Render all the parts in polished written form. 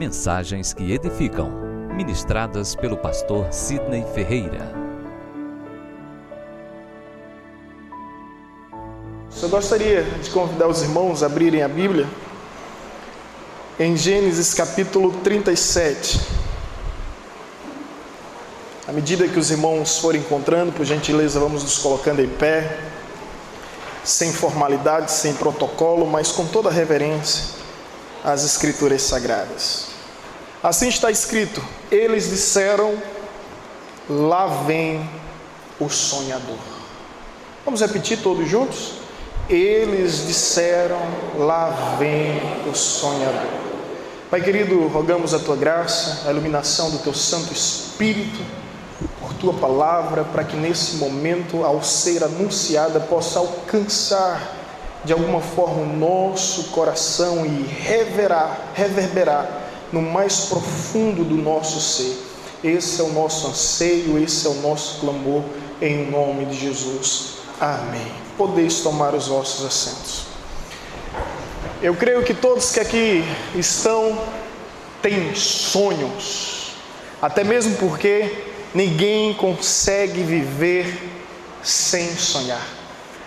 Mensagens que edificam, ministradas pelo pastor Sidney Ferreira. Eu gostaria de convidar os irmãos a abrirem a Bíblia em Gênesis capítulo 37. À medida que os irmãos forem encontrando, por gentileza, vamos nos colocando em pé, sem formalidade, sem protocolo, mas com toda reverência às Escrituras Sagradas. Assim está escrito: eles disseram, lá vem o sonhador. Vamos repetir todos juntos? Eles disseram, lá vem o sonhador. Pai querido, rogamos a Tua graça, a iluminação do Teu Santo Espírito, por Tua palavra, para que nesse momento, ao ser anunciada, possa alcançar de alguma forma o nosso coração e reverberar no mais profundo do nosso ser. Esse é o nosso anseio, esse é o nosso clamor, em nome de Jesus. Amém. Podeis tomar os vossos assentos. Eu creio que todos que aqui estão têm sonhos, até mesmo porque ninguém consegue viver sem sonhar.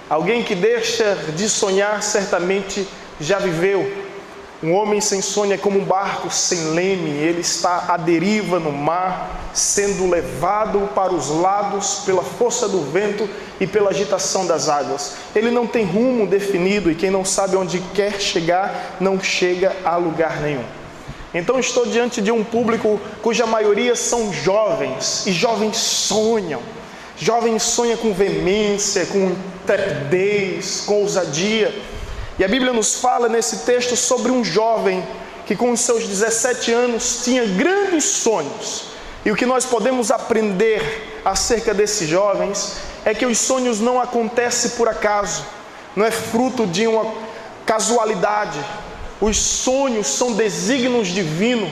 Alguém que deixa de sonhar certamente já viveu. Um homem sem sonho é como um barco sem leme, ele está à deriva no mar, sendo levado para os lados pela força do vento e pela agitação das águas. Ele não tem rumo definido e quem não sabe onde quer chegar, não chega a lugar nenhum. Então estou diante de um público cuja maioria são jovens, e jovens sonham. Jovens sonham com veemência, com intrepidez, com ousadia. E a Bíblia nos fala nesse texto sobre um jovem que com os seus 17 anos tinha grandes sonhos. E o que nós podemos aprender acerca desses jovens é que os sonhos não acontecem por acaso, não é fruto de uma casualidade. Os sonhos são desígnios divinos.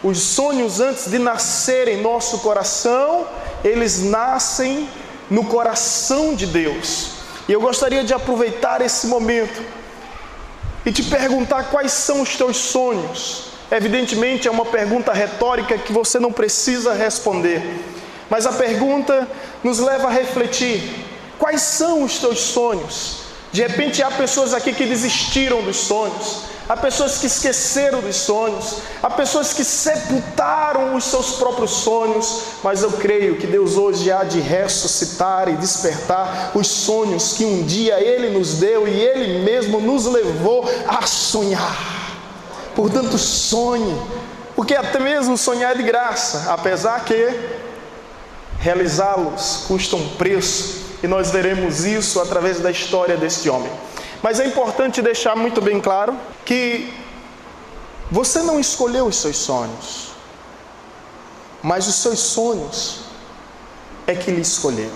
Os sonhos, antes de nascerem em nosso coração, eles nascem no coração de Deus. E eu gostaria de aproveitar esse momento e te perguntar quais são os teus sonhos. Evidentemente é uma pergunta retórica que você não precisa responder, mas a pergunta nos leva a refletir: quais são os teus sonhos? De repente há pessoas aqui que desistiram dos sonhos, há pessoas que esqueceram dos sonhos, há pessoas que sepultaram os seus próprios sonhos, mas eu creio que Deus hoje há de ressuscitar e despertar os sonhos que um dia Ele nos deu e Ele mesmo nos levou a sonhar. Portanto, sonhe, porque até mesmo sonhar é de graça, apesar que realizá-los custa um preço, e nós veremos isso através da história deste homem. Mas é importante deixar muito bem claro que você não escolheu os seus sonhos, mas os seus sonhos é que lhe escolheu.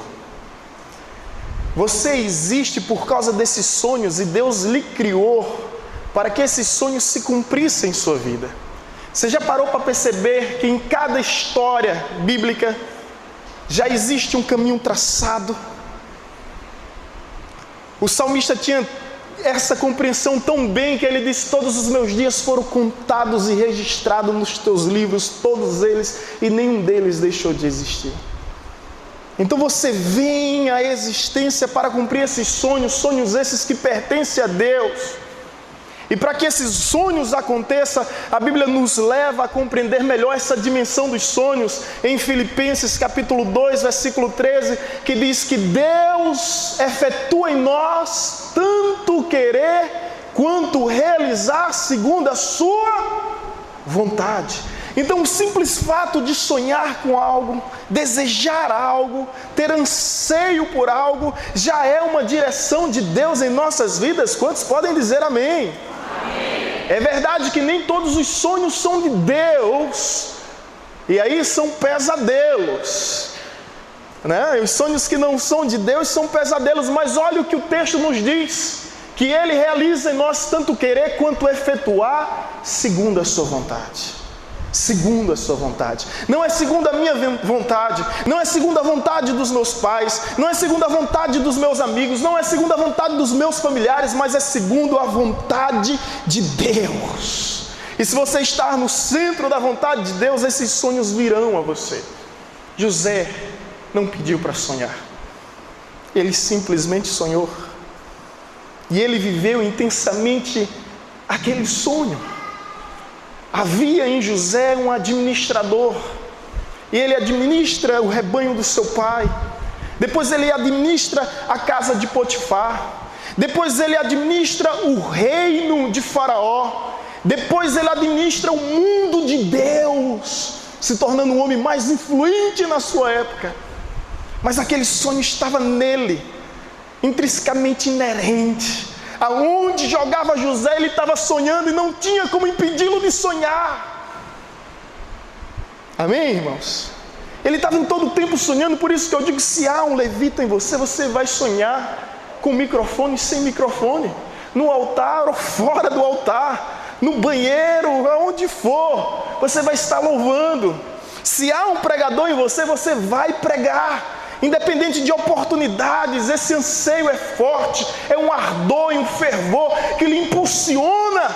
Você existe por causa desses sonhos e Deus lhe criou para que esses sonhos se cumprissem em sua vida. Você já parou para perceber que em cada história bíblica já existe um caminho traçado? O salmista tinha essa compreensão tão bem que ele disse: todos os meus dias foram contados e registrados nos teus livros, todos eles, e nenhum deles deixou de existir. Então você vem à existência para cumprir esses sonhos, sonhos esses que pertencem a Deus. E para que esses sonhos aconteçam, a Bíblia nos leva a compreender melhor essa dimensão dos sonhos em Filipenses capítulo 2, versículo 13, que diz que Deus efetua em nós tanto querer quanto realizar segundo a sua vontade. Então o simples fato de sonhar com algo, desejar algo, ter anseio por algo, já é uma direção de Deus em nossas vidas. Quantos podem dizer amém? É verdade que nem todos os sonhos são de Deus, e aí são pesadelos, né? Os sonhos que não são de Deus são pesadelos, mas olha o que o texto nos diz: que Ele realiza em nós tanto querer quanto efetuar segundo a sua vontade. Segundo a sua vontade. Não é segundo a minha vontade, não é segundo a vontade dos meus pais, não é segundo a vontade dos meus amigos, não é segundo a vontade dos meus familiares, mas é segundo a vontade de Deus. E se você estar no centro da vontade de Deus, esses sonhos virão a você. José não pediu para sonhar. Ele simplesmente sonhou. E ele viveu intensamente aquele sonho. Havia em José um administrador. E ele administra o rebanho do seu pai. Depois ele administra a casa de Potifar. Depois ele administra o reino de Faraó. Depois ele administra o mundo de Deus, se tornando o homem mais influente na sua época. Mas aquele sonho estava nele, intrinsecamente inerente. Aonde jogava José, ele estava sonhando e não tinha como impedi-lo de sonhar. Amém, irmãos? Ele estava em todo o tempo sonhando, por isso que eu digo, se há um levita em você, você vai sonhar com microfone e sem microfone, no altar ou fora do altar, no banheiro, aonde for, você vai estar louvando. Se há um pregador em você, você vai pregar. Independente de oportunidades, esse anseio é forte, é um ardor e um fervor que lhe impulsiona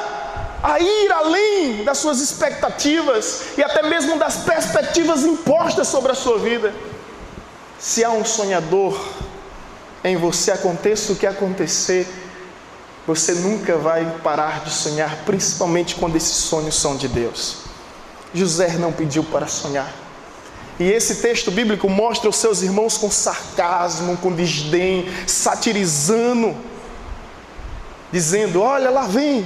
a ir além das suas expectativas e até mesmo das perspectivas impostas sobre a sua vida. Se há um sonhador em você, aconteça o que acontecer, você nunca vai parar de sonhar, principalmente quando esses sonhos são de Deus. José não pediu para sonhar. E esse texto bíblico mostra os seus irmãos com sarcasmo, com desdém, satirizando, dizendo, olha, lá vem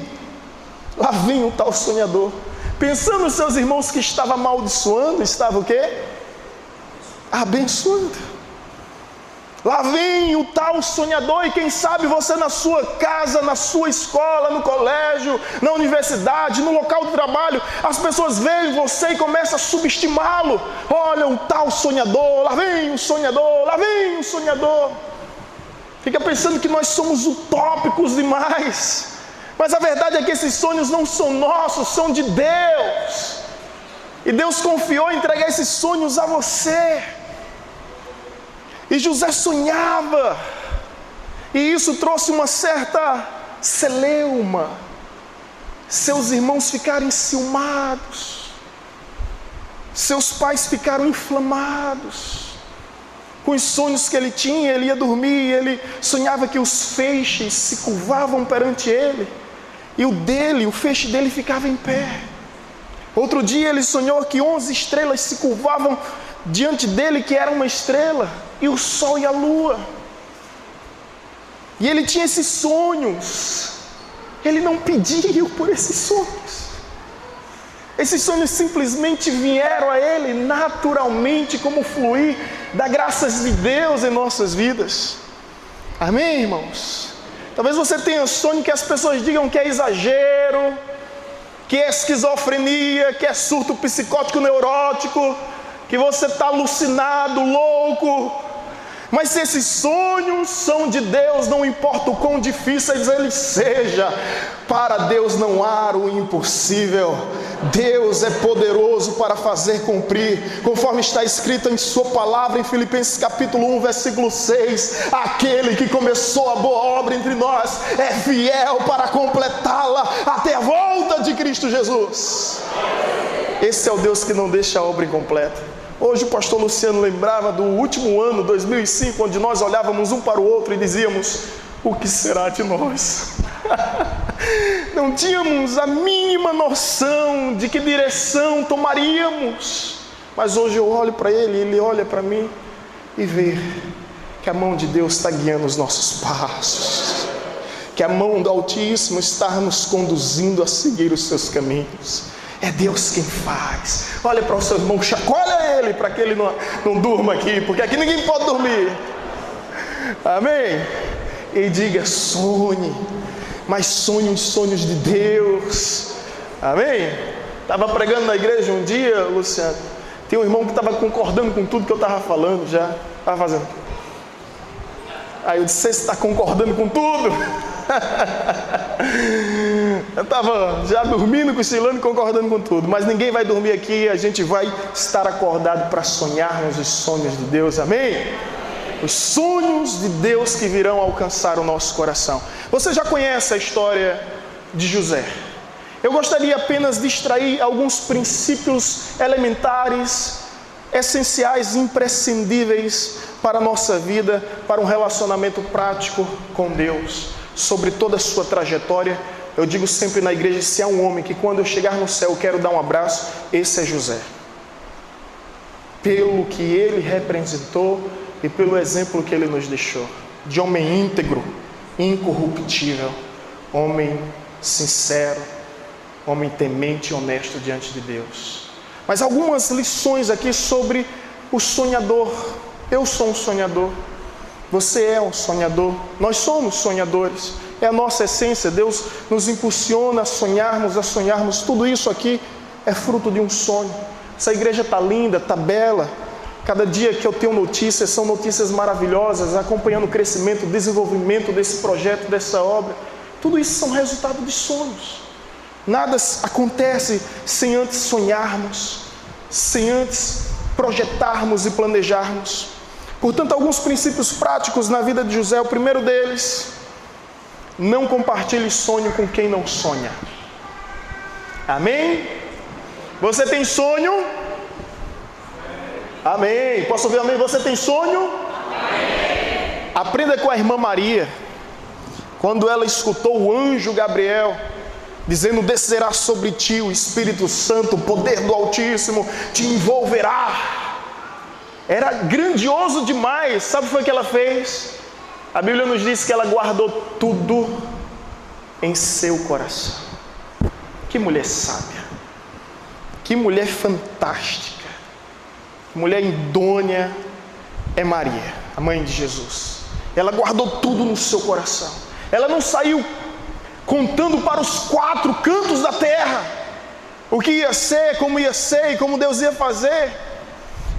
o tal sonhador. Pensando nos seus irmãos que estava amaldiçoando, estava o quê? Abençoando. Lá vem o tal sonhador, e quem sabe você na sua casa, na sua escola, no colégio, na universidade, no local de trabalho, as pessoas veem você e começam a subestimá-lo. Olha, o tal sonhador, lá vem o sonhador, lá vem o sonhador. Fica pensando que nós somos utópicos demais. Mas a verdade é que esses sonhos não são nossos, são de Deus. E Deus confiou em entregar esses sonhos a você. E José sonhava, e isso trouxe uma certa celeuma. Seus irmãos ficaram enciumados, seus pais ficaram inflamados com os sonhos que ele tinha. Ele ia dormir e ele sonhava que os feixes se curvavam perante ele, e o feixe dele ficava em pé. Outro dia ele sonhou que 11 estrelas se curvavam diante dele, que era uma estrela, e o sol e a lua. E ele tinha esses sonhos. Ele não pediu por esses sonhos. Esses sonhos simplesmente vieram a ele naturalmente, como fluir da graças de Deus em nossas vidas. Amém, irmãos? Talvez você tenha sonho que as pessoas digam que é exagero, que é esquizofrenia, que é surto psicótico neurótico, que você está alucinado, louco. Mas se esses sonhos são de Deus, não importa o quão difíceis eles sejam, para Deus não há o impossível. Deus é poderoso para fazer cumprir, conforme está escrito em sua palavra em Filipenses capítulo 1, versículo 6, aquele que começou a boa obra entre nós, é fiel para completá-la até a volta de Cristo Jesus. Esse é o Deus que não deixa a obra incompleta. Hoje o pastor Luciano lembrava do último ano, 2005, onde nós olhávamos um para o outro e dizíamos, o que será de nós? Não tínhamos a mínima noção de que direção tomaríamos. Mas hoje eu olho para ele, ele olha para mim e vê que a mão de Deus está guiando os nossos passos, que a mão do Altíssimo está nos conduzindo a seguir os seus caminhos. É Deus quem faz. Olha para o seu irmão, chacoalha ele para que ele não durma aqui, porque aqui ninguém pode dormir. Amém? E diga, sonhe, mas sonhe os sonhos de Deus. Amém? Estava pregando na igreja um dia, Luciano, tem um irmão que estava concordando com tudo que eu estava falando já. Estava fazendo. Aí eu disse, você está concordando com tudo? Eu estava já dormindo, cochilando, concordando com tudo. Mas ninguém vai dormir aqui, a gente vai estar acordado para sonharmos os sonhos de Deus, amém? Os sonhos de Deus que virão alcançar o nosso coração. Você já conhece a história de José. Eu gostaria apenas de extrair alguns princípios elementares, essenciais, imprescindíveis para a nossa vida, para um relacionamento prático com Deus, sobre toda a sua trajetória. Eu digo sempre na igreja, se há um homem que quando eu chegar no céu eu quero dar um abraço, esse é José. Pelo que ele representou e pelo exemplo que ele nos deixou, de homem íntegro, incorruptível, homem sincero, homem temente e honesto diante de Deus. Mas algumas lições aqui sobre o sonhador. Eu sou um sonhador, você é um sonhador, nós somos sonhadores, é a nossa essência. Deus nos impulsiona a sonharmos, tudo isso aqui é fruto de um sonho. Essa igreja está linda, está bela, cada dia que eu tenho notícias, são notícias maravilhosas, acompanhando o crescimento, o desenvolvimento desse projeto, dessa obra. Tudo isso são resultado de sonhos. Nada acontece sem antes sonharmos, sem antes projetarmos e planejarmos. Portanto, alguns princípios práticos na vida de José. O primeiro deles: não compartilhe sonho com quem não sonha. Amém? Você tem sonho? Amém. Posso ouvir amém? Você tem sonho? Amém. Aprenda com a irmã Maria, quando ela escutou o anjo Gabriel dizendo: descerá sobre ti o Espírito Santo, o poder do Altíssimo te envolverá. Era grandioso demais. Sabe o que foi que ela fez? A Bíblia nos diz que ela guardou tudo em seu coração. Que mulher sábia, que mulher fantástica, que mulher idônea é Maria, a mãe de Jesus. Ela guardou tudo no seu coração. Ela não saiu contando para os quatro cantos da terra o que ia ser, e como Deus ia fazer.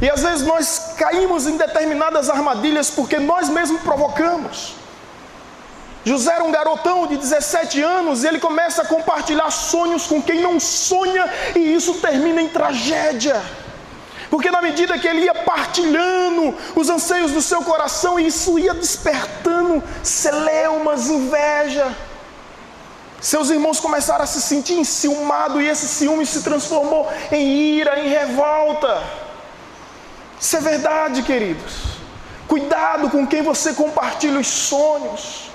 E às vezes nós caímos em determinadas armadilhas porque nós mesmos provocamos. José era um garotão de 17 anos e ele começa a compartilhar sonhos com quem não sonha, e isso termina em tragédia. Porque na medida que ele ia partilhando os anseios do seu coração, isso ia despertando celeumas, inveja. Seus irmãos começaram a se sentir enciumados, e esse ciúme se transformou em ira, em revolta. Isso é verdade, queridos. Cuidado com quem você compartilha os sonhos.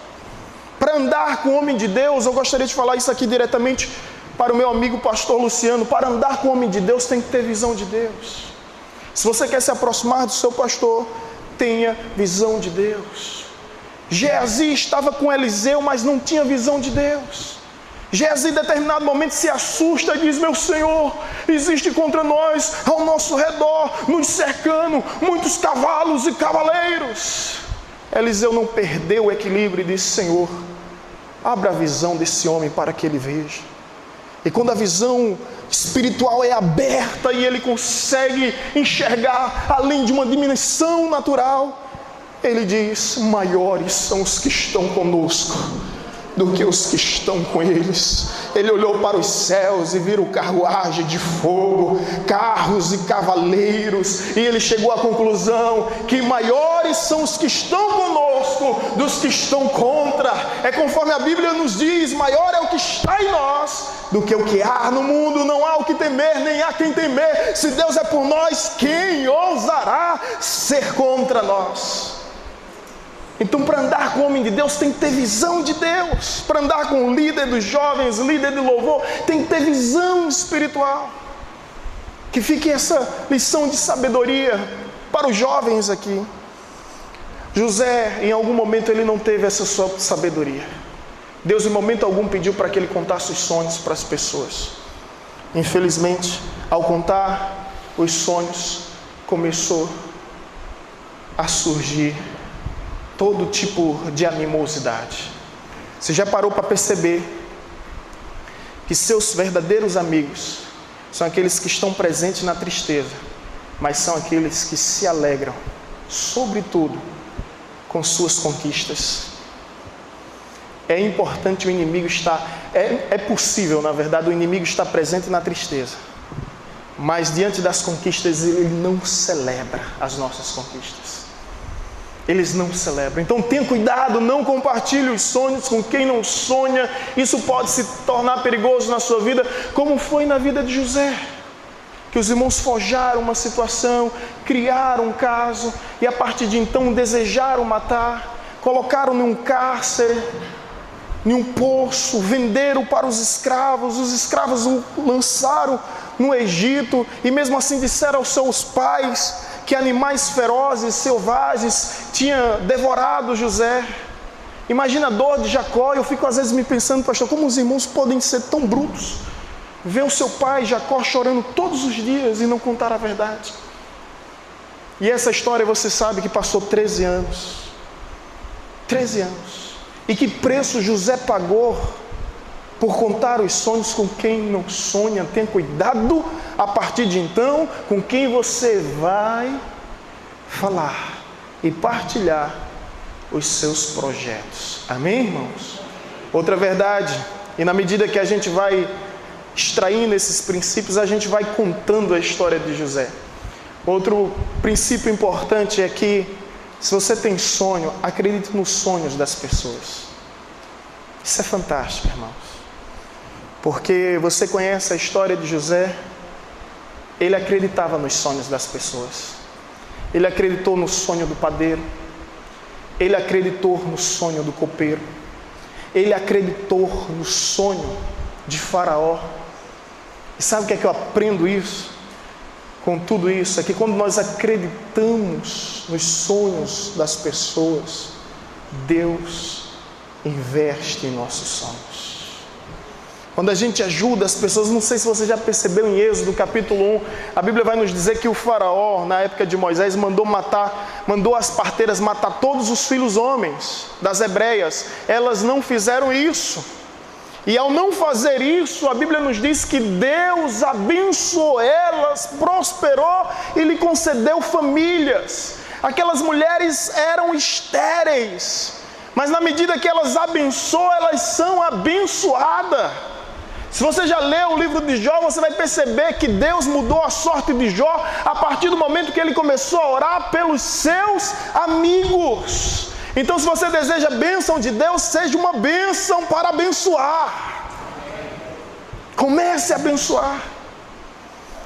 Para andar com o homem de Deus, eu gostaria de falar isso aqui diretamente para o meu amigo pastor Luciano. Para andar com o homem de Deus, tem que ter visão de Deus. Se você quer se aproximar do seu pastor, tenha visão de Deus. Geazi estava com Eliseu, mas não tinha visão de Deus. Geazi, em determinado momento, se assusta e diz: meu Senhor, existe contra nós, ao nosso redor, nos cercando, muitos cavalos e cavaleiros. Eliseu não perdeu o equilíbrio e disse: Senhor, abra a visão desse homem para que ele veja. E quando a visão espiritual é aberta e ele consegue enxergar além de uma dimensão natural, ele diz: maiores são os que estão conosco do que os que estão com eles. Ele olhou para os céus e viu carruagem de fogo, carros e cavaleiros, e ele chegou à conclusão que maiores são os que estão conosco dos que estão contra. É conforme a Bíblia nos diz: maior é o que está em nós do que o que há no mundo. Não há o que temer, nem há quem temer. Se Deus é por nós, quem ousará ser contra nós? Então, para andar com o homem de Deus, tem que ter visão de Deus. Para andar com o líder dos jovens, líder de louvor, tem que ter visão espiritual. Que fique essa lição de sabedoria para os jovens aqui. José, em algum momento, ele não teve essa sua sabedoria. Deus, em momento algum, pediu para que ele contasse os sonhos para as pessoas. Infelizmente, ao contar os sonhos, começou a surgir todo tipo de animosidade. Você já parou para perceber que seus verdadeiros amigos são aqueles que estão presentes na tristeza, mas são aqueles que se alegram, sobretudo, com suas conquistas? É importante o inimigo estar... É possível, na verdade, o inimigo estar presente na tristeza, mas diante das conquistas ele não celebra as nossas conquistas. eles não celebram. Então tenha cuidado, não compartilhe os sonhos com quem não sonha. Isso pode se tornar perigoso na sua vida, como foi na vida de José, que os irmãos forjaram uma situação, criaram um caso, e a partir de então desejaram matar, colocaram num cárcere, em um poço, venderam para os escravos o lançaram no Egito, e mesmo assim disseram aos seus pais que animais ferozes, selvagens, tinham devorado José. Imagina a dor de Jacó. Eu fico às vezes me pensando, pastor, como os irmãos podem ser tão brutos, ver o seu pai Jacó chorando todos os dias e não contar a verdade. E essa história você sabe que passou 13 anos. 13 anos. E que preço José pagou por contar os sonhos com quem não sonha. Tenha cuidado a partir de então com quem você vai falar e partilhar os seus projetos. Amém, irmãos? Outra verdade, e na medida que a gente vai extraindo esses princípios, a gente vai contando a história de José. Outro princípio importante é que, se você tem sonho, acredite nos sonhos das pessoas. Isso é fantástico, irmãos. Porque você conhece a história de José, ele acreditava nos sonhos das pessoas. Ele acreditou no sonho do padeiro. Ele acreditou no sonho do copeiro. Ele acreditou no sonho de Faraó. E sabe o que é que eu aprendo isso? Com tudo isso, é que quando nós acreditamos nos sonhos das pessoas, Deus investe em nossos sonhos. Quando a gente ajuda as pessoas, não sei se você já percebeu em Êxodo capítulo 1, a Bíblia vai nos dizer que o faraó, na época de Moisés, mandou as parteiras matar todos os filhos homens das hebreias. Elas não fizeram isso. E ao não fazer isso, a Bíblia nos diz que Deus abençoou elas, prosperou e lhe concedeu famílias. Aquelas mulheres eram estéreis, mas na medida que elas abençoam, elas são abençoadas. Se você já leu o livro de Jó, você vai perceber que Deus mudou a sorte de Jó a partir do momento que ele começou a orar pelos seus amigos. Então, se você deseja a bênção de Deus, seja uma bênção para abençoar. Comece a abençoar.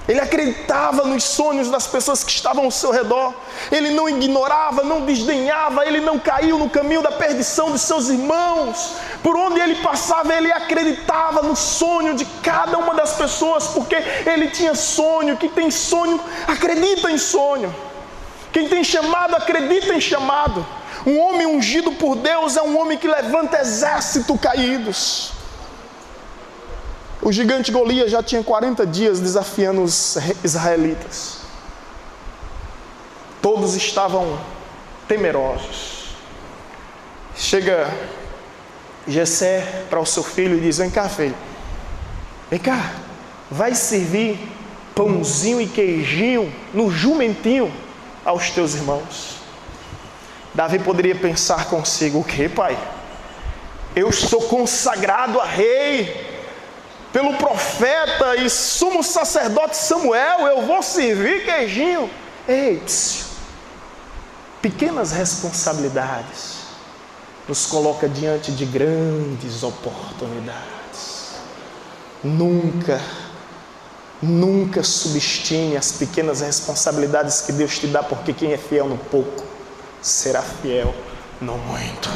Ele acreditava nos sonhos das pessoas que estavam ao seu redor. Ele não ignorava, não desdenhava, ele não caiu no caminho da perdição de seus irmãos. Por onde ele passava, ele acreditava no sonho de cada uma das pessoas, porque ele tinha sonho. Quem tem sonho, acredita em sonho. Quem tem chamado, acredita em chamado. Um homem ungido por Deus é um homem que levanta exércitos caídos. O gigante Golias já tinha 40 dias desafiando os israelitas. Todos estavam temerosos. Chega Jessé para o seu filho e diz: vem cá, filho, vem cá, vai servir pãozinho e queijinho no jumentinho aos teus irmãos. Davi poderia pensar consigo: o que, pai? Eu sou consagrado a rei pelo profeta e sumo sacerdote Samuel, eu vou servir queijinho? Ei, pequenas responsabilidades nos coloca diante de grandes oportunidades. Nunca subestime as pequenas responsabilidades que Deus te dá, porque quem é fiel no pouco será fiel no muito.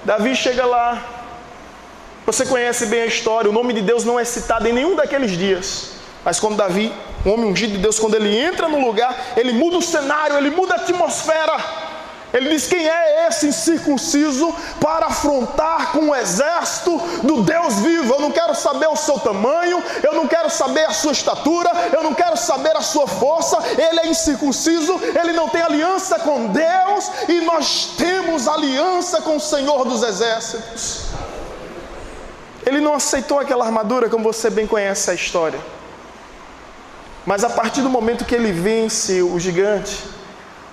Davi chega lá. Você conhece bem a história. O nome de Deus não é citado em nenhum daqueles dias. Mas quando Davi, um homem ungido de Deus, quando ele entra no lugar, ele muda o cenário, ele muda a atmosfera. Ele diz: quem é esse incircunciso para afrontar com o exército do Deus vivo? Eu não quero saber o seu tamanho, eu não quero saber a sua estatura, eu não quero saber a sua força. Ele é incircunciso, ele não tem aliança com Deus, e nós temos aliança com o Senhor dos exércitos. Ele não aceitou aquela armadura, como você bem conhece a história. Mas a partir do momento que ele vence o gigante,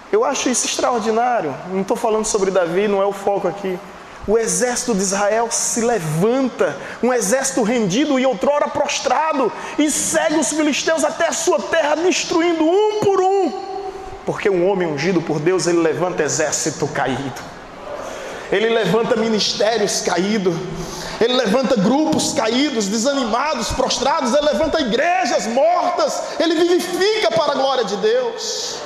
eu acho isso extraordinário. Não estou falando sobre Davi, não é o foco aqui. O exército de Israel se levanta, um exército rendido e outrora prostrado, e segue os filisteus até a sua terra, destruindo um por um Porque um homem ungido por Deus, ele levanta exército caído. Ele levanta ministérios caídos. Ele levanta grupos caídos, desanimados, prostrados. Ele levanta igrejas mortas. Ele vivifica para a glória de Deus.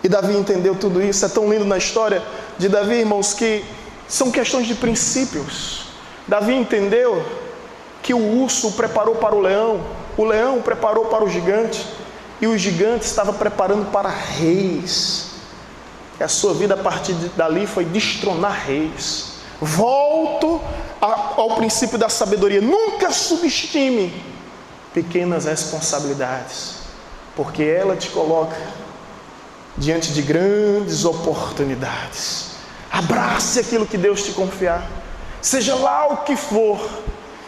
E Davi entendeu tudo isso. É tão lindo na história de Davi, irmãos, que são questões de princípios. Davi entendeu que o urso o preparou para o leão o preparou para o gigante, e o gigante estava preparando para reis. E a sua vida a partir dali foi destronar reis. Volto ao princípio da sabedoria. Nunca subestime pequenas responsabilidades, porque ela te coloca diante de grandes oportunidades. Abrace aquilo que Deus te confiar, seja lá o que for,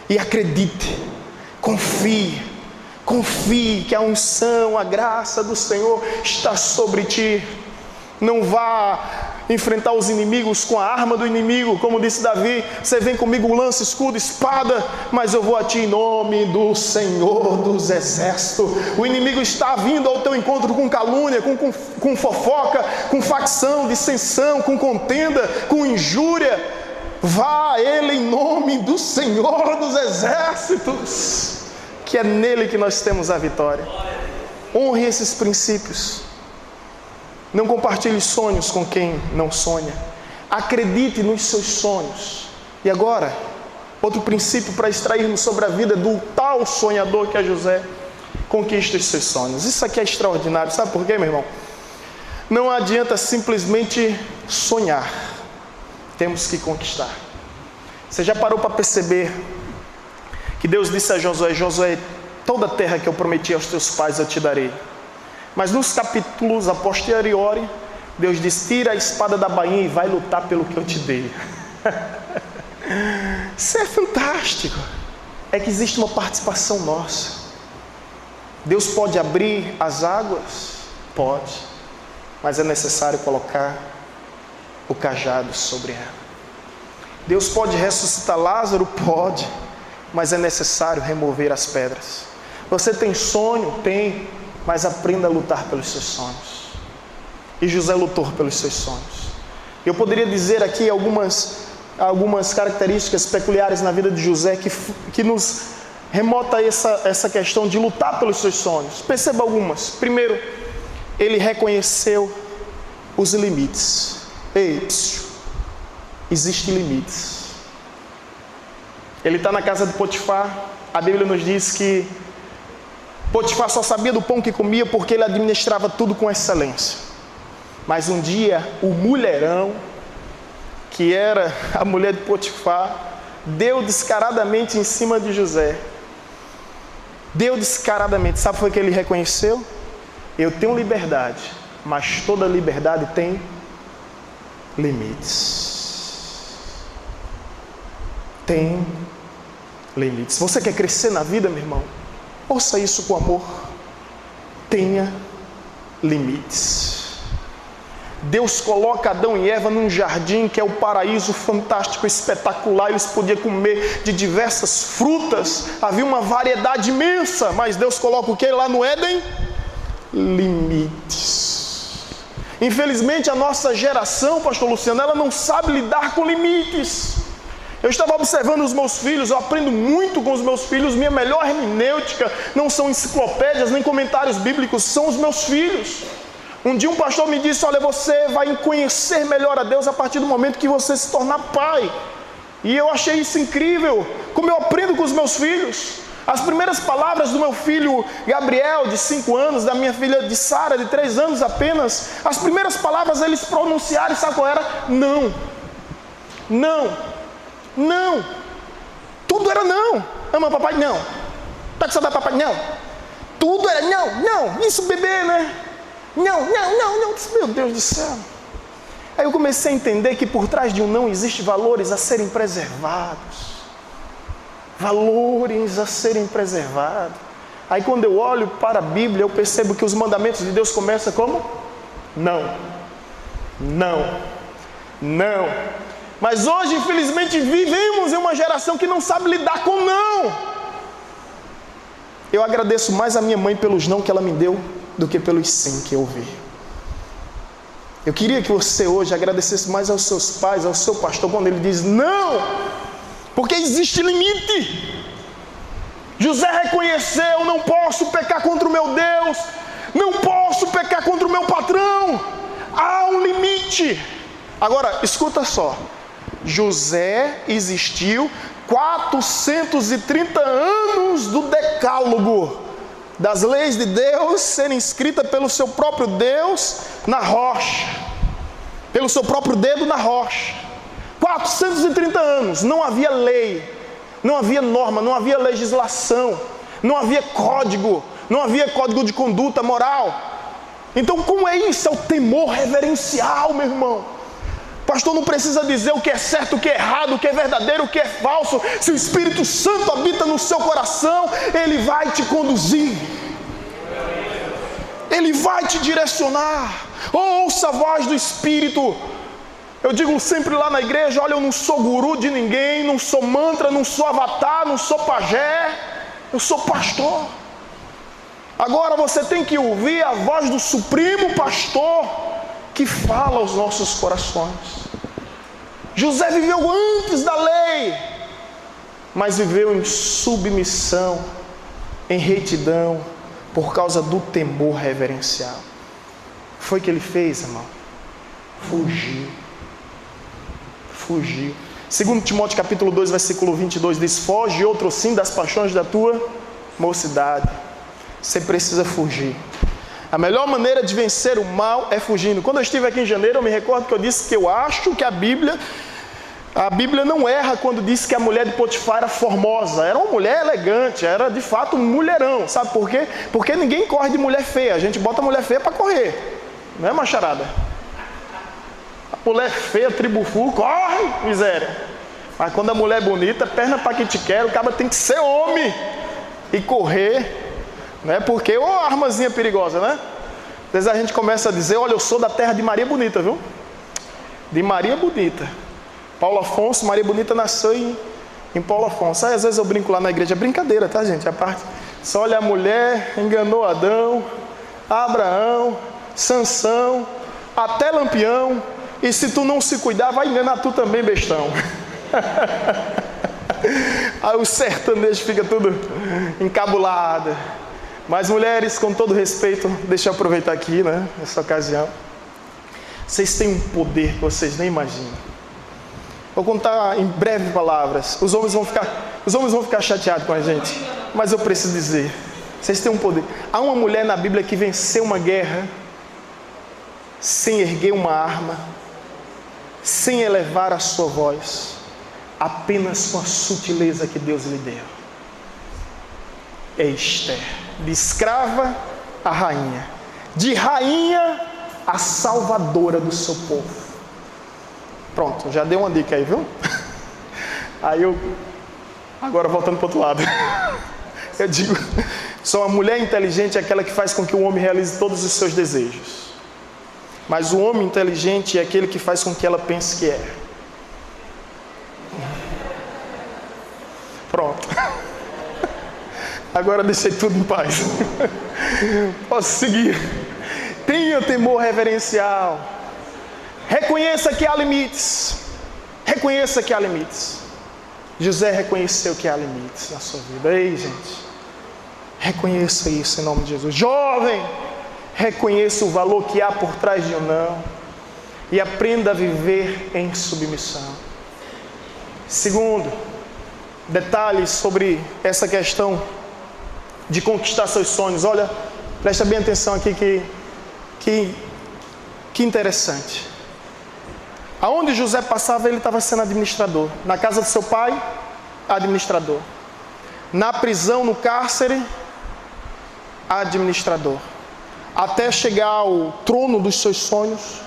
e acredite, confie que a unção, a graça do Senhor está sobre ti. Não vá enfrentar os inimigos com a arma do inimigo, como disse Davi: você vem comigo lança, escudo, espada, mas eu vou a ti em nome do Senhor dos exércitos. O inimigo está vindo ao teu encontro com calúnia, com fofoca, com facção, dissensão, com contenda, com injúria. Vá a ele em nome do Senhor dos exércitos, que é nele que nós temos a vitória. Honre esses princípios. Não compartilhe sonhos com quem não sonha. Acredite nos seus sonhos. E agora, outro princípio para extrairmos sobre a vida do tal sonhador que é José: conquiste os seus sonhos. Isso aqui é extraordinário. Sabe por quê, meu irmão? Não adianta simplesmente sonhar. Temos que conquistar. Você já parou para perceber que Deus disse a Josué: Josué, toda a terra que eu prometi aos teus pais eu te darei. Mas nos capítulos a posteriori, Deus diz: tira a espada da bainha e vai lutar pelo que eu te dei. Isso é fantástico. É que existe uma participação nossa. Deus pode abrir as águas? Pode. Mas é necessário colocar o cajado sobre ela. Deus pode ressuscitar Lázaro? Pode. Mas é necessário remover as pedras. Você tem sonho? Tem. Mas aprenda a lutar pelos seus sonhos. E José lutou pelos seus sonhos. Eu poderia dizer aqui algumas características peculiares na vida de José que nos remota a essa questão de lutar pelos seus sonhos. Perceba algumas. Primeiro, ele reconheceu os limites. Ei, existem limites. Ele está na casa de Potifar. A Bíblia nos diz que Potifar só sabia do pão que comia porque ele administrava tudo com excelência. Mas um dia, o mulherão, que era a mulher de Potifar, deu descaradamente em cima de José. Deu descaradamente. Sabe o que foi que ele reconheceu? Eu tenho liberdade, mas toda liberdade tem limites. Tem limites. Você quer crescer na vida, meu irmão? Ouça isso com amor. Tenha limites. Deus coloca Adão e Eva num jardim que é o paraíso fantástico, espetacular. Eles podiam comer de diversas frutas. Havia uma variedade imensa. Mas Deus coloca o que lá no Éden? Limites. Infelizmente a nossa geração, pastor Luciano, ela não sabe lidar com limites. Eu estava observando os meus filhos, eu aprendo muito com os meus filhos. Minha melhor hermenêutica não são enciclopédias nem comentários bíblicos, são os meus filhos. Um dia um pastor me disse: olha, você vai conhecer melhor a Deus a partir do momento que você se tornar pai. E eu achei isso incrível, como eu aprendo com os meus filhos. As primeiras palavras do meu filho Gabriel, de 5 anos, da minha filha de Sara, de 3 anos apenas, as primeiras palavras eles pronunciaram, sabe qual era? Não. Não. Não. Tudo era não. Ama papai? Não. Tá com saudade papai? Não. Tudo era não. Isso bebê, né? Não. Meu Deus do céu. Aí eu comecei a entender que por trás de um não existem valores a serem preservados. Valores a serem preservados. Aí quando eu olho para a Bíblia, eu percebo que os mandamentos de Deus começam como? Não. Mas hoje, infelizmente, vivemos em uma geração que não sabe lidar com não. Eu agradeço mais a minha mãe pelos não que ela me deu do que pelos sim que eu ouvi. Eu queria que você hoje agradecesse mais aos seus pais, ao seu pastor, quando ele diz não, porque existe limite. José reconheceu: não posso pecar contra o meu Deus, não posso pecar contra o meu patrão, há um limite. Agora, escuta só, José existiu 430 anos do decálogo, das leis de Deus serem escritas pelo seu próprio Deus na rocha, pelo seu próprio dedo na rocha. 430 anos, não havia lei, não havia norma, não havia legislação, não havia código, não havia código de conduta moral. Então, como é isso? É o temor reverencial, meu irmão. Pastor, não precisa dizer o que é certo, o que é errado, o que é verdadeiro, o que é falso. Se o Espírito Santo habita no seu coração, ele vai te conduzir, ele vai te direcionar. Ouça a voz do Espírito. Eu digo sempre lá na igreja: olha, eu não sou guru de ninguém, não sou mantra, não sou avatar, não sou pajé, eu sou pastor. Agora você tem que ouvir a voz do Supremo Pastor que fala aos nossos corações. José viveu antes da lei, mas viveu em submissão, em retidão, por causa do temor reverencial. Foi o que ele fez, irmão? Fugiu. 2 Timóteo capítulo 2, versículo 22 diz: foge outro sim das paixões da tua mocidade. Você precisa fugir. A melhor maneira de vencer o mal é fugindo. Quando eu estive aqui em janeiro, eu me recordo que eu disse que eu acho que a Bíblia não erra quando diz que a mulher de Potifar era formosa. Era uma mulher elegante, era de fato um mulherão. Sabe por quê? Porque ninguém corre de mulher feia. A gente bota a mulher feia para correr, não é, macharada? A mulher feia, tribufu, corre, miséria. Mas quando a mulher é bonita, perna para quem te quer, o cara tem que ser homem e correr. Não é porque, ô armazinha perigosa, né? Às vezes a gente começa a dizer: olha, eu sou da terra de Maria Bonita, viu? De Maria Bonita. Paulo Afonso, Maria Bonita nasceu em Paulo Afonso. Aí às vezes eu brinco lá na igreja, é brincadeira, tá, gente? A parte, só olha, a mulher enganou Adão, Abraão, Sansão, até Lampião, e se tu não se cuidar, vai enganar tu também, bestão. Aí o sertanejo fica tudo encabulado. Mas mulheres, com todo respeito, deixa eu aproveitar aqui, né, nessa ocasião. Vocês têm um poder que vocês nem imaginam. Vou contar em breves palavras. Os homens vão ficar chateados com a gente, mas eu preciso dizer: vocês têm um poder. Há uma mulher na Bíblia que venceu uma guerra sem erguer uma arma, sem elevar a sua voz, apenas com a sutileza que Deus lhe deu. É Esther. De escrava a rainha, de rainha a salvadora do seu povo. Pronto, já dei uma dica aí, viu? Agora voltando para o outro lado, eu digo: só uma mulher inteligente é aquela que faz com que o homem realize todos os seus desejos, mas o homem inteligente é aquele que faz com que ela pense que é. Pronto. Agora deixei tudo em paz. Posso seguir. Tenha temor reverencial. Reconheça que há limites. Reconheça que há limites. José reconheceu que há limites na sua vida. Ei, gente, reconheça isso em nome de Jesus. Jovem, reconheça o valor que há por trás de um não e aprenda a viver em submissão. Segundo, detalhes sobre essa questão de conquistar seus sonhos. Olha, presta bem atenção aqui, que interessante. Aonde José passava, ele estava sendo administrador. Na casa do seu pai, administrador. Na prisão, no cárcere, administrador. Até chegar ao trono dos seus sonhos,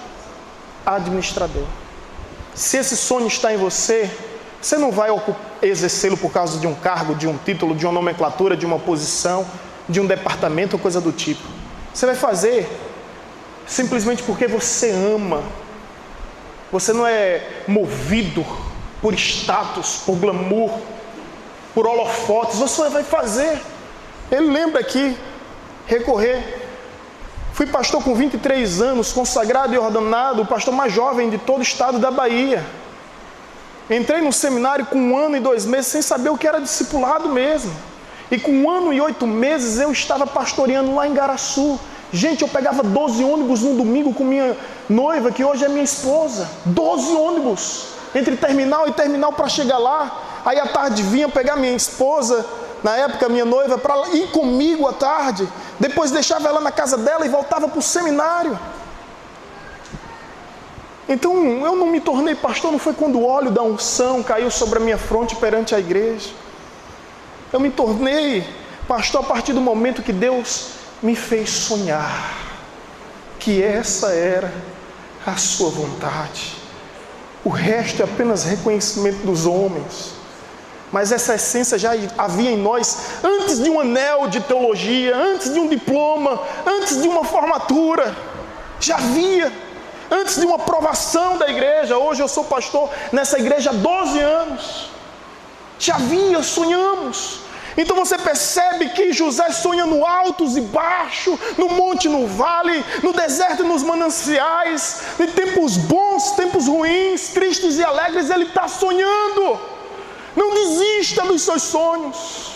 administrador. Se esse sonho está em você, você não vai exercê-lo por causa de um cargo, de um título, de uma nomenclatura, de uma posição, de um departamento ou coisa do tipo. Você vai fazer simplesmente porque você ama. Você não é movido por status, por glamour, por holofotes. Você vai fazer. Ele lembra aqui, recorrer. Fui pastor com 23 anos, consagrado e ordenado, o pastor mais jovem de todo o estado da Bahia. Entrei no seminário com 1 ano e 2 meses, sem saber o que era discipulado mesmo. E com 1 ano e 8 meses eu estava pastoreando lá em Garaçu. Gente, eu pegava 12 ônibus no domingo com minha noiva, que hoje é minha esposa. 12 ônibus, entre terminal e terminal para chegar lá. Aí à tarde vinha pegar minha esposa, na época minha noiva, para ir comigo à tarde. Depois deixava ela na casa dela e voltava para o seminário. Então eu não me tornei pastor, não foi quando o óleo da unção caiu sobre a minha fronte perante a igreja. Eu me tornei pastor a partir do momento que Deus me fez sonhar que essa era a sua vontade. O resto é apenas reconhecimento dos homens. Mas essa essência já havia em nós antes de um anel de teologia, antes de um diploma, antes de uma formatura. Já havia, antes de uma aprovação da igreja. Hoje eu sou pastor nessa igreja há 12 anos. Já havia, sonhamos. Então você percebe que José sonha no altos e baixos, no monte, no vale, no deserto e nos mananciais, em tempos bons, tempos ruins, tristes e alegres, ele está sonhando. Não desista dos seus sonhos.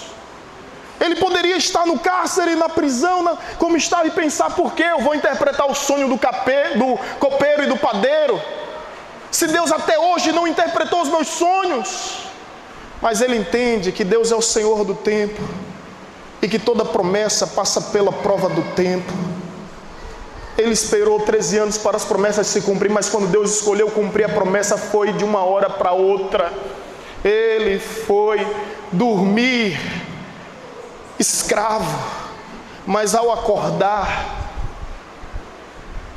Ele poderia estar no cárcere, na prisão, como estava, e pensar: por que eu vou interpretar o sonho do copeiro e do padeiro, se Deus até hoje não interpretou os meus sonhos? Mas ele entende que Deus é o Senhor do tempo e que toda promessa passa pela prova do tempo. Ele esperou 13 anos para as promessas se cumprir, mas quando Deus escolheu cumprir a promessa, foi de uma hora para outra. Ele foi dormir escravo, mas ao acordar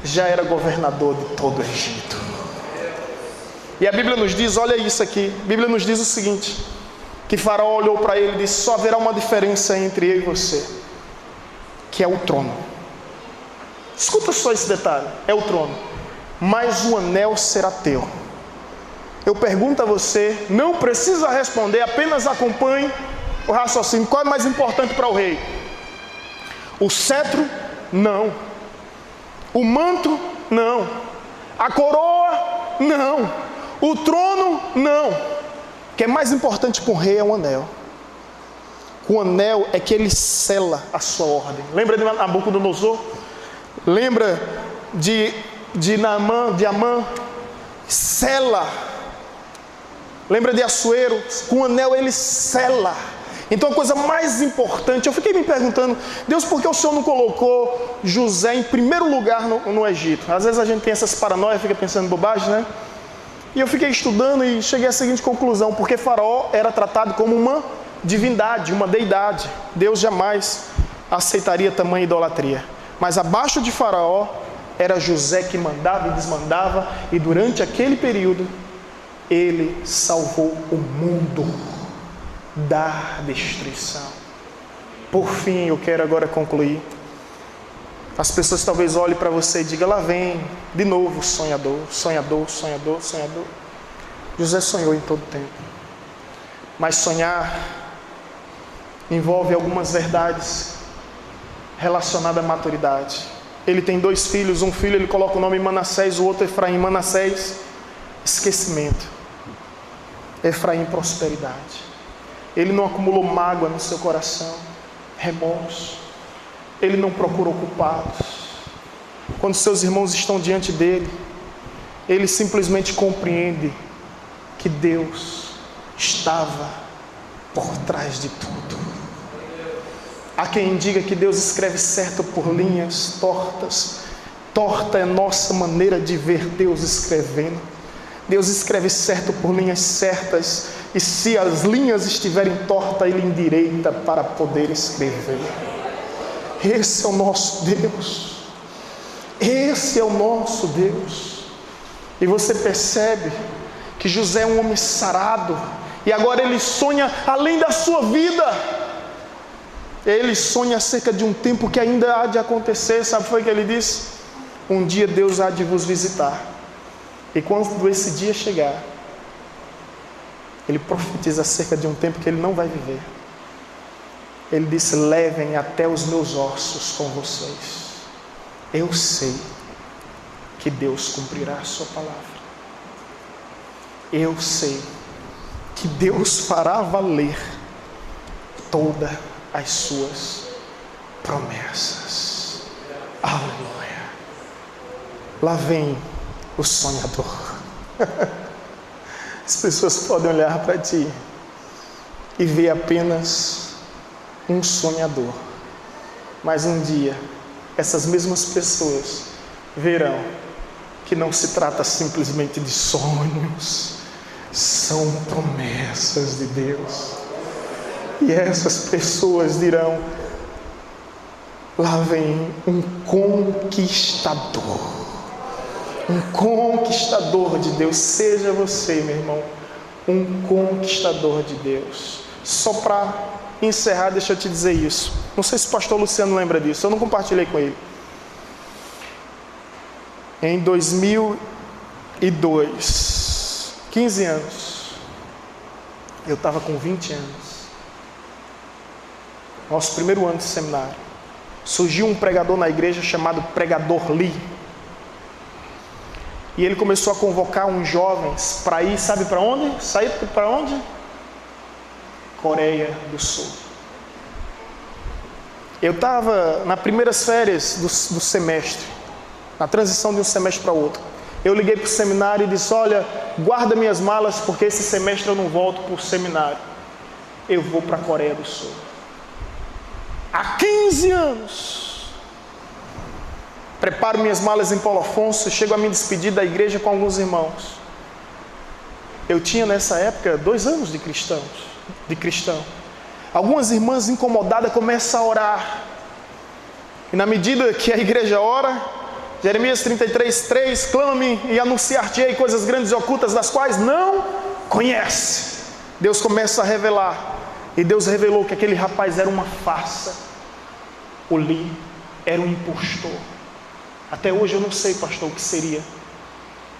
já era governador de todo o Egito. E a Bíblia nos diz, olha isso aqui, a Bíblia nos diz o seguinte, que Faraó olhou para ele e disse: só haverá uma diferença entre eu e você, que é o trono. Escuta só esse detalhe, é o trono, mas o anel será teu. Eu pergunto a você, não precisa responder, apenas acompanhe o raciocínio. Qual é mais importante para o rei? O cetro? Não. O manto? Não. A coroa? Não. O trono? Não. O que é mais importante para um rei é o anel. O anel é que ele sela a sua ordem. Lembra de Nabucodonosor? Lembra de Amã? Sela. Lembra de Assuero? Com o anel ele sela. Então a coisa mais importante, eu fiquei me perguntando: Deus, por que o Senhor não colocou José em primeiro lugar no Egito? Às vezes a gente tem essas paranoias, fica pensando bobagem, né? E eu fiquei estudando e cheguei à seguinte conclusão: porque Faraó era tratado como uma divindade, uma deidade. Deus jamais aceitaria tamanha idolatria. Mas abaixo de Faraó era José que mandava e desmandava, e durante aquele período ele salvou o mundo da destruição. Por fim, eu quero agora concluir. As pessoas talvez olhem para você e digam: lá vem de novo sonhador, sonhador, sonhador, sonhador. José sonhou em todo tempo. Mas sonhar envolve algumas verdades relacionadas à maturidade. Ele tem 2 filhos, um filho ele coloca o nome Manassés, o outro Efraim. Manassés, esquecimento. Efraim, prosperidade. Ele não acumulou mágoa no seu coração, remorso. Ele não procurou culpados. Quando seus irmãos estão diante dele, ele simplesmente compreende que Deus estava por trás de tudo. Há quem diga que Deus escreve certo por linhas tortas. Torta é nossa maneira de ver Deus escrevendo. Deus escreve certo por linhas certas, e se as linhas estiverem tortas, Ele endireita para poder escrever. Esse é o nosso Deus. Esse é o nosso Deus. E você percebe que José é um homem sarado, e agora ele sonha além da sua vida. Ele sonha acerca de um tempo que ainda há de acontecer. Sabe o que foi que ele disse? Um dia Deus há de vos visitar. E quando esse dia chegar, ele profetiza acerca de um tempo que ele não vai viver. Ele disse: levem até os meus ossos com vocês. eu sei que Deus cumprirá a sua palavra. Eu sei que Deus fará valer todas as suas promessas. Aleluia. Lá vem o sonhador. As pessoas podem olhar para ti e ver apenas um sonhador, mas um dia essas mesmas pessoas verão que não se trata simplesmente de sonhos, são promessas de Deus. E essas pessoas dirão: lá vem um conquistador. Um conquistador de Deus. Seja você, meu irmão, um conquistador de Deus. Só para encerrar, deixa eu te dizer isso. Não sei se o pastor Luciano lembra disso, eu não compartilhei com ele. Em 2002, 15 anos, eu estava com 20 anos. Nosso primeiro ano de seminário. Surgiu um pregador na igreja chamado Pregador Lee. E ele começou a convocar uns jovens para ir, sabe para onde? Sair para onde? Coreia do Sul. Eu estava nas primeiras férias do semestre, na transição de um semestre para outro. Eu liguei para o seminário e disse: olha, guarda minhas malas, porque esse semestre eu não volto para o seminário. Eu vou para a Coreia do Sul. Há 15 anos. Preparo minhas malas em Paulo Afonso e chego a me despedir da igreja com alguns irmãos. Eu tinha nessa época 2 anos de cristão. Algumas irmãs incomodadas começam a orar. E na medida que a igreja ora, Jeremias 33:3, clama-me e anunciar-te-ei coisas grandes e ocultas, das quais não conhece. Deus começa a revelar. E Deus revelou que aquele rapaz era uma farsa. O Lee era um impostor. Até hoje eu não sei, pastor, o que seria.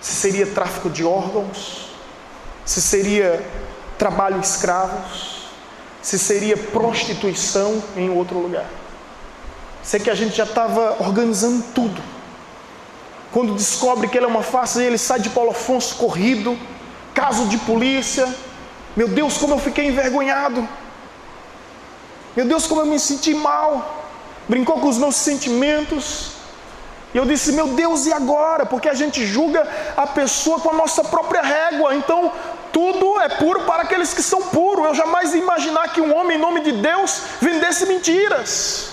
Se seria tráfico de órgãos, se seria trabalho escravos, se seria prostituição em outro lugar. Sei que a gente já estava organizando tudo. Quando descobre que ele é uma farsa, ele sai de Paulo Afonso corrido, caso de polícia. Meu Deus, como eu fiquei envergonhado. Meu Deus, como eu me senti mal. Brincou com os meus sentimentos. E eu disse: meu Deus, e agora? Porque a gente julga a pessoa com a nossa própria régua. Então, tudo é puro para aqueles que são puros. Eu jamais ia imaginar que um homem, em nome de Deus, vendesse mentiras.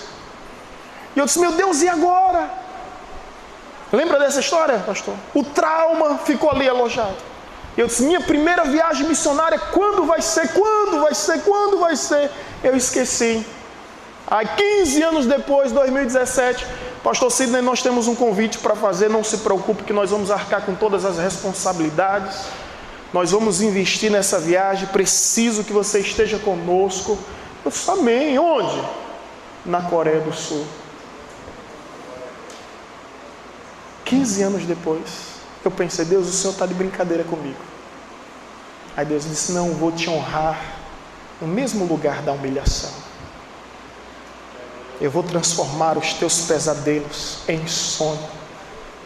E eu disse: meu Deus, e agora? Lembra dessa história, pastor? O trauma ficou ali alojado. Eu disse: minha primeira viagem missionária, quando vai ser? Quando vai ser? Quando vai ser? Eu esqueci. Aí 15 anos depois, 2017, pastor Sidney, nós temos um convite para fazer. Não se preocupe que nós vamos arcar com todas as responsabilidades. Nós vamos investir nessa viagem. Preciso que você esteja conosco. Eu disse: amém. Onde? Na Coreia do Sul. 15 anos depois, eu pensei: Deus, o Senhor está de brincadeira comigo. Aí Deus disse: não, vou te honrar no mesmo lugar da humilhação. Eu vou transformar os teus pesadelos em sonho,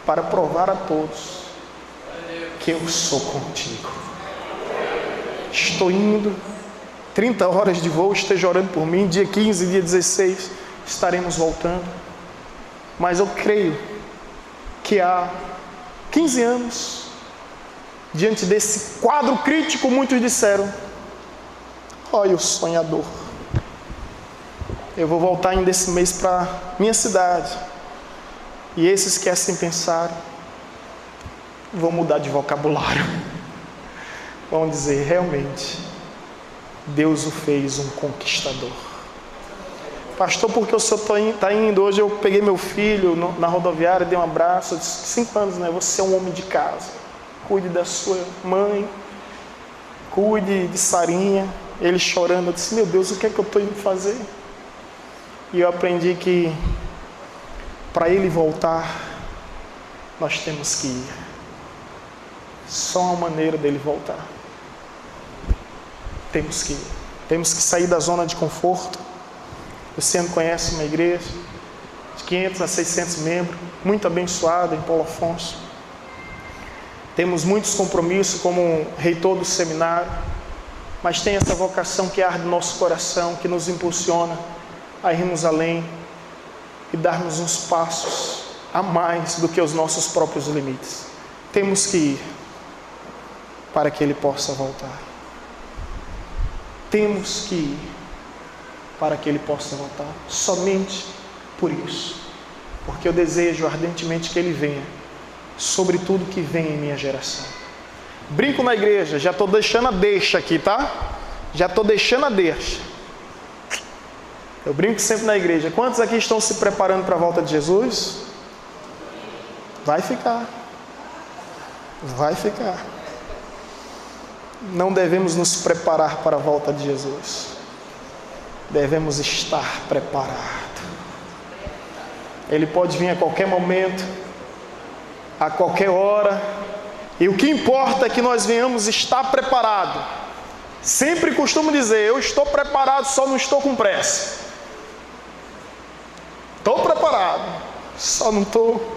para provar a todos que eu sou contigo. Estou indo, 30 horas de voo, esteja orando por mim. Dia 15, dia 16, estaremos voltando. Mas eu creio que há 15 anos, diante desse quadro crítico, muitos disseram: olha o sonhador. Eu vou voltar ainda esse mês para minha cidade. E esses que assim pensaram vão mudar de vocabulário. Vão dizer: realmente, Deus o fez um conquistador. Pastor, porque o senhor está indo? Hoje eu peguei meu filho na rodoviária, dei um abraço. Eu disse: 5 anos, né? Você é um homem de casa. Cuide da sua mãe. Cuide de Sarinha. Ele chorando. Eu disse: meu Deus, o que é que eu estou indo fazer? E eu aprendi que para ele voltar, nós temos que ir. Só uma maneira dele voltar. Temos que ir. Temos que sair da zona de conforto. O Luciano conhece uma igreja de 500 a 600 membros. muito abençoada em Paulo Afonso. Temos muitos compromissos como reitor do seminário, mas tem essa vocação que arde no nosso coração, que nos impulsiona a irmos além e darmos uns passos a mais do que os nossos próprios limites. Temos que ir para que Ele possa voltar. Temos que ir para que Ele possa voltar. Somente por isso. Porque eu desejo ardentemente que Ele venha sobre tudo que vem em minha geração. Brinco na igreja, já estou deixando a deixa aqui, tá? Já estou deixando a deixa. Eu brinco sempre na igreja. Quantos aqui estão se preparando para a volta de Jesus? Vai ficar. Vai ficar. Não devemos nos preparar para a volta de Jesus. Devemos estar preparados. Ele pode vir a qualquer momento, a qualquer hora. E o que importa é que nós venhamos estar preparados. Sempre costumo dizer, eu estou preparado, só não estou com pressa. Estou preparado, só não estou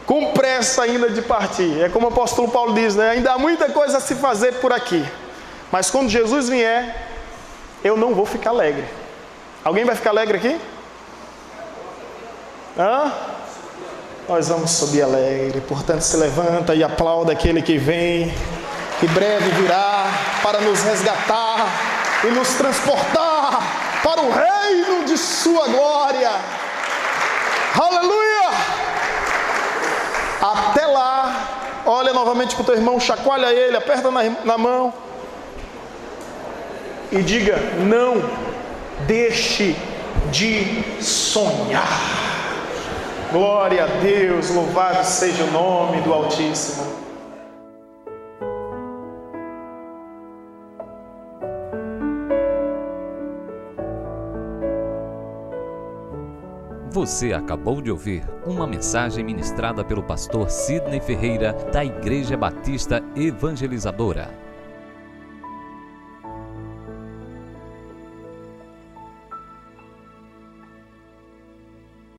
com pressa ainda de partir. É como o apóstolo Paulo diz, né? Ainda há muita coisa a se fazer por aqui. Mas quando Jesus vier, eu não vou ficar alegre. Alguém vai ficar alegre aqui? Hã? Nós vamos subir alegre. Portanto, se levanta e aplauda aquele que vem, que breve virá para nos resgatar e nos transportar para o reino de sua glória. Aleluia! Até lá, olha novamente para o teu irmão, chacoalha ele, aperta na mão e diga: não deixe de sonhar. Glória a Deus, louvado seja o nome do Altíssimo. Você acabou de ouvir uma mensagem ministrada pelo pastor Sidney Ferreira, da Igreja Batista Evangelizadora.